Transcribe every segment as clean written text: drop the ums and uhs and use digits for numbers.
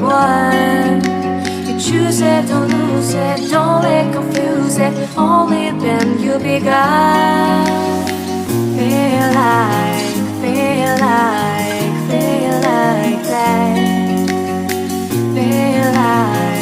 one. You choose it, don't lose it, don't let confuse it. Only then you begun. Feel like that. Feel like that. Feel like that.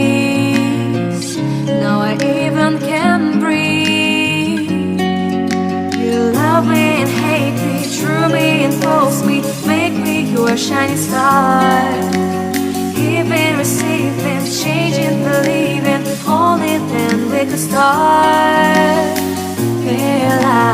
Police. Now I even can breathe. You love me and hate me, true me and false me, make me your shining star. Giving, receiving, changing, believing, only then we could start. Feel like